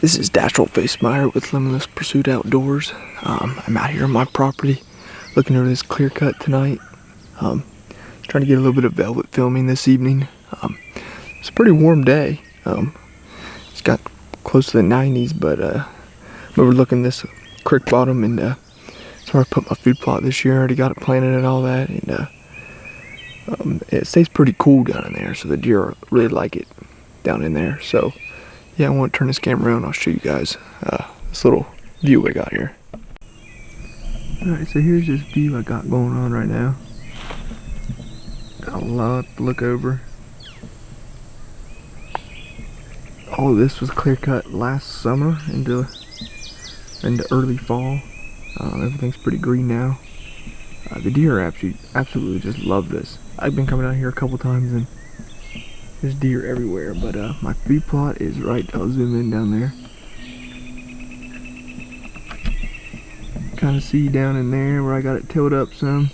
This is Daschle Facemyer with Limitless Pursuit Outdoors. I'm out here on my property looking over this clear cut tonight. Trying to get a little bit of velvet filming this evening. It's a pretty warm day. It's got close to the 90s, but I'm overlooking this creek bottom, and that's where I put my food plot this year. I already got it planted and all that, and it stays pretty cool down in there, so the deer really like it down in there. So yeah, I want to turn this camera around. I'll show you guys this little view I got here. Alright, so here's this view I got going on right now. Got a lot to look over. All of this was clear cut last summer into early fall. Everything's pretty green now. The deer absolutely just love this. I've been coming out here a couple times and there's deer everywhere, but my feed plot is right. I'll zoom in down there. Kind of see down in there where I got it tilled up some.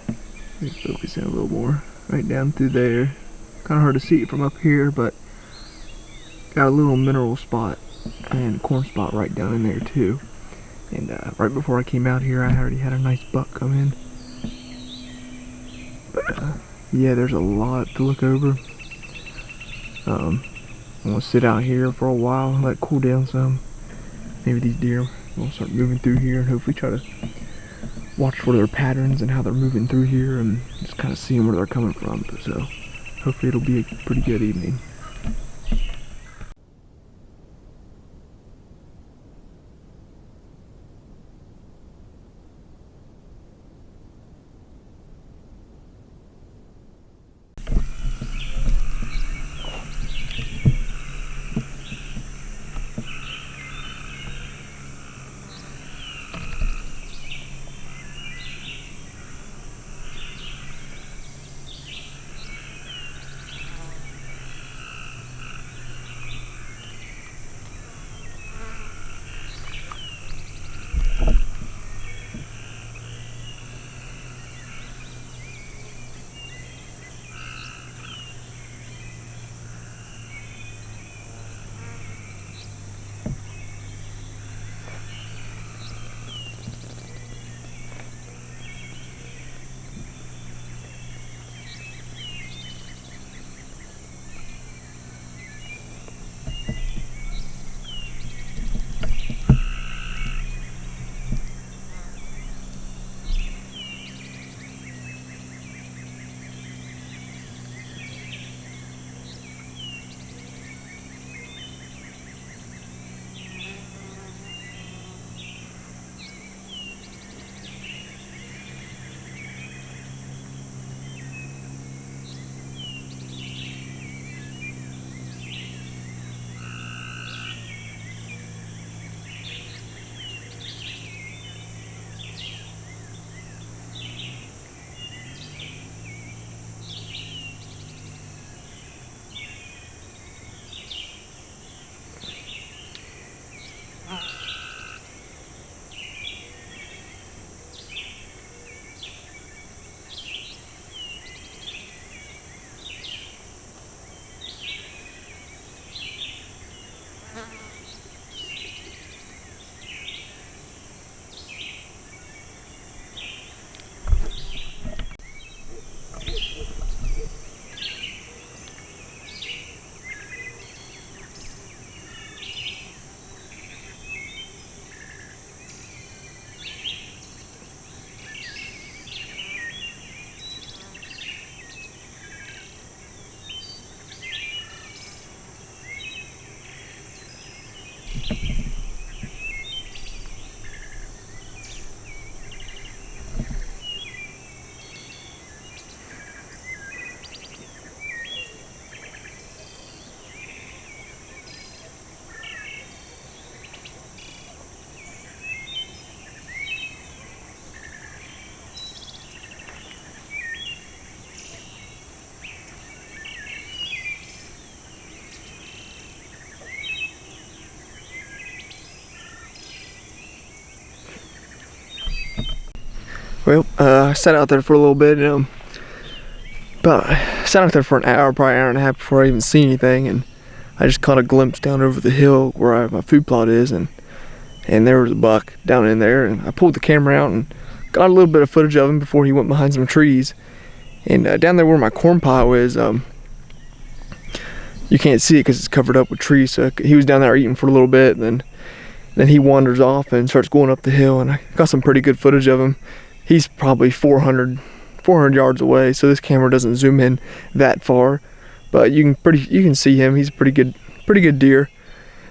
Let me focus in a little more. Right down through there. Kind of hard to see it from up here, but got a little mineral spot and a corn spot right down in there too. And right before I came out here, I already had a nice buck come in. But yeah, there's a lot to look over. I'm gonna sit out here for a while, let it cool down some. Maybe these deer will start moving through here, and hopefully try to watch for their patterns and how they're moving through here, and just kind of seeing where they're coming from. So hopefully it'll be a pretty good evening. Well, I sat out there for a little bit, but I sat out there for an hour, probably an hour and a half before I even see anything, and I just caught a glimpse down over the hill where my food plot is, and there was a buck down in there, and I pulled the camera out and got a little bit of footage of him before he went behind some trees. And down there where my corn pile is, you can't see it because it's covered up with trees, so he was down there eating for a little bit, and then he wanders off and starts going up the hill, and I got some pretty good footage of him. He's probably 400 yards away, so this camera doesn't zoom in that far, but you can see him. He's a pretty good deer.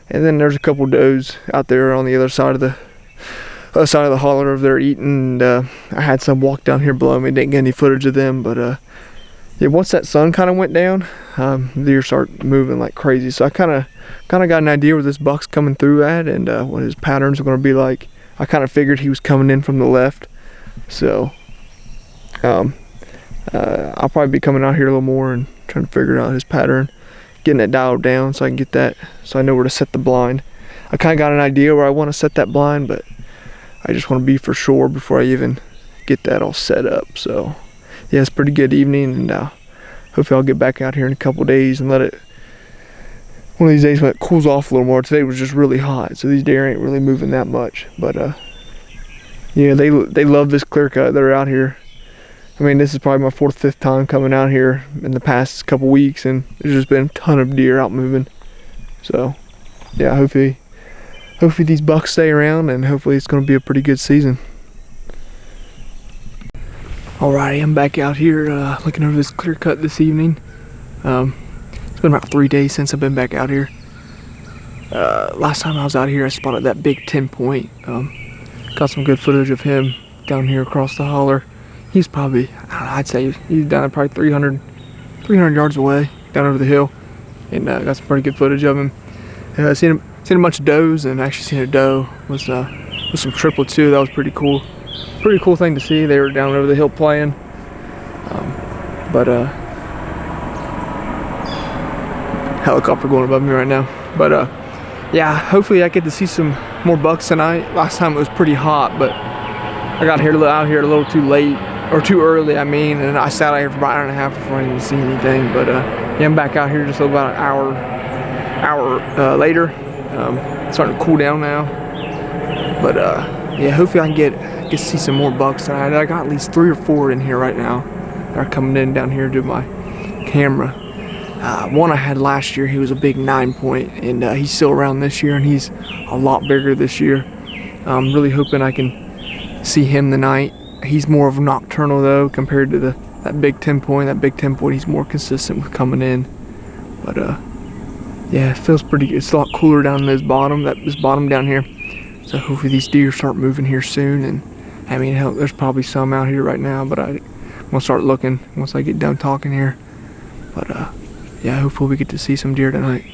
And then there's a couple does out there on the other side of the holler over there eating. And I had some walk down here below me. Didn't get any footage of them, but yeah, once that sun kind of went down, deer start moving like crazy. So I kind of got an idea where this buck's coming through at, and what his patterns are going to be like. I kind of figured he was coming in from the left, so I'll probably be coming out here a little more and trying to figure out his pattern, getting it dialed down so I can get that, so I know where to set the blind. I kind of got an idea where I want to set that blind, but I just want to be for sure before I even get that all set up. So yeah, it's a pretty good evening, and hopefully I'll get back out here in a couple days and let it, one of these days when it cools off a little more. Today was just really hot, so these deer ain't really moving that much, but yeah, they love this clear cut. They're out here. I mean, this is probably my 4th, 5th time coming out here in the past couple weeks, and there's just been a ton of deer out moving. So yeah, hopefully these bucks stay around, and hopefully it's going to be a pretty good season. Alrighty, I'm back out here looking over this clear cut this evening. It's been about 3 days since I've been back out here. Last time I was out here, I spotted that big 10-point. Got some good footage of him down here across the holler. He's probably, I'd say he's down there probably 300 yards away, down over the hill, and got some pretty good footage of him. Seen a bunch of does, and actually seen a doe with some triplets too. That was pretty cool. Pretty cool thing to see. They were down over the hill playing. Helicopter going above me right now. But yeah, hopefully I get to see some more bucks tonight. Last time it was pretty hot, but I got out here a little too late, or too early, I mean, and I sat out here for about an hour and a half before I even see anything. But yeah, I'm back out here just about an hour later. Starting to cool down now. But yeah, hopefully I can get to see some more bucks tonight. I got at least 3 or 4 in here right now that are coming in down here to my camera. One I had last year, he was a big 9-point, and he's still around this year, and he's a lot bigger this year. I'm really hoping I can see him tonight. He's more of a nocturnal though compared to that big 10-point. That big 10-point, he's more consistent with coming in. But yeah, it feels pretty good. It's a lot cooler down in this bottom down here. So hopefully these deer start moving here soon. And I mean, hell, there's probably some out here right now, but I'm gonna start looking once I get done talking here. But yeah, hopefully we get to see some deer tonight.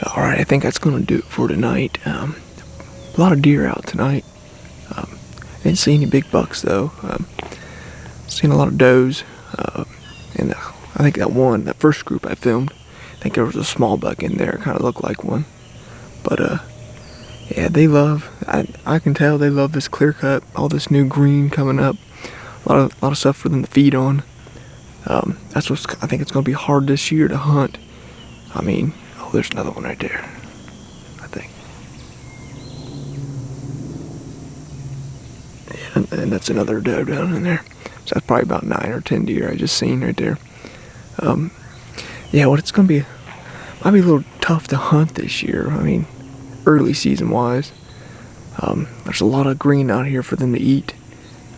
Alright, I think that's going to do it for tonight. A lot of deer out tonight. Didn't see any big bucks though. Seen a lot of does. And I think that first group I filmed, I think there was a small buck in there. Kind of looked like one. But yeah, they love, I can tell they love this clear cut, all this new green coming up. A lot of stuff for them to feed on. That's what's, I think it's going to be hard this year to hunt. I mean, oh, there's another one right there, I think. And that's another doe down in there. So that's probably about 9 or 10 deer I just seen right there. Yeah, what it's going to be, might be a little tough to hunt this year. I mean, early season wise. There's a lot of green out here for them to eat.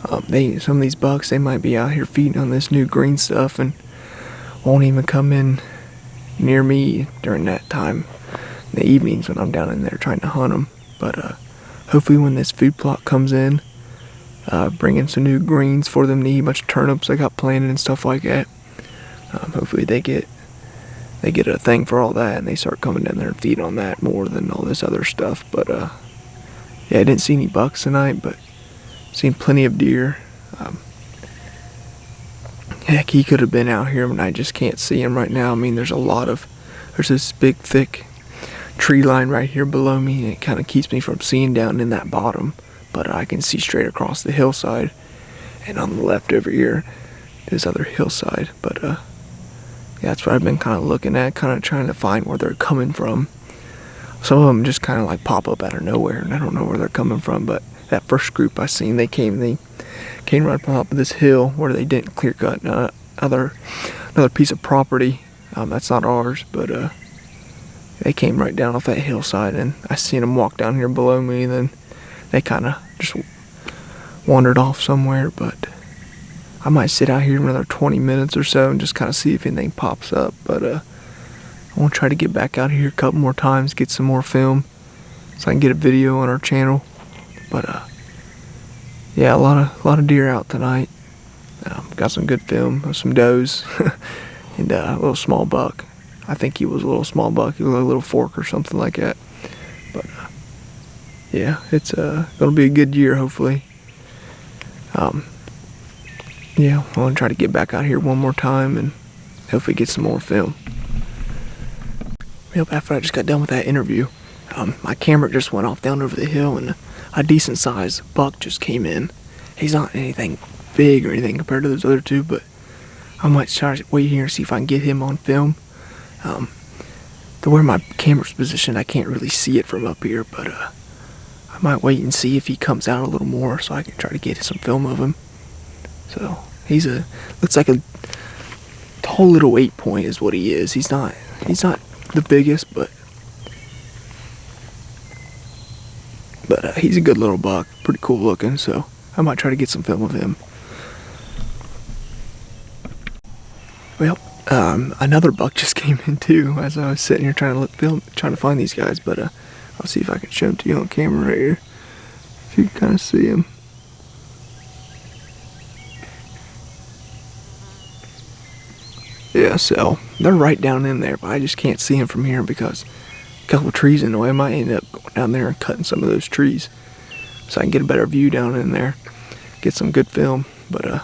Some of these bucks, they might be out here feeding on this new green stuff and won't even come in near me during that time in the evenings when I'm down in there trying to hunt them. But hopefully when this food plot comes in, bring in some new greens for them to eat, a bunch of turnips I got planted and stuff like that. Hopefully they get a thing for all that and they start coming down there and feed on that more than all this other stuff. But yeah, I didn't see any bucks tonight, but seen plenty of deer. Heck, he could have been out here and I just can't see him right now. I mean, there's this big thick tree line right here below me and it kind of keeps me from seeing down in that bottom, but I can see straight across the hillside, and on the left over here this other hillside. But yeah, that's what I've been kind of looking at, kind of trying to find where they're coming from. Some of them just kind of like pop up out of nowhere and I don't know where they're coming from. But that first group I seen, they came right on top of this hill where they didn't clear cut another piece of property. That's not ours, but They came right down off that hillside, and I seen them walk down here below me, and then they kind of just wandered off somewhere. But I might sit out here another 20 minutes or so and just kind of see if anything pops up. But I want to try to get back out here a couple more times, get some more film, so I can get a video on our channel. But yeah, a lot of deer out tonight. Got some good film of some does and a little small buck. I think he was a little small buck. He was a little fork or something like that. But yeah, it's gonna be a good year, hopefully. Yeah, I want to try to get back out here one more time and hopefully get some more film. Yep, after I just got done with that interview, my camera just went off down over the hill, and a decent sized buck just came in. He's not anything big or anything compared to those other two, but I might try to wait here and see if I can get him on film. To where my camera's positioned, I can't really see it from up here, but I might wait and see if he comes out a little more so I can try to get some film of him. So looks like a tall little 8-point is what he is. He's not the biggest, but he's a good little buck, pretty cool looking. So I might try to get some film of him. Well, another buck just came in too as I was sitting here trying to find these guys. But I'll see if I can show them to you on camera right here, if you can kind of see him. Yeah, so they're right down in there, but I just can't see them from here because a couple of trees in the way. I might end up going down there and cutting some of those trees so I can get a better view down in there, get some good film. But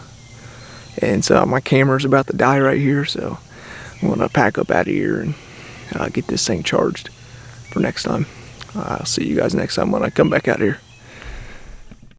and so my camera's about to die right here, so I'm gonna pack up out of here and get this thing charged for next time. I'll see you guys next time when I come back out here.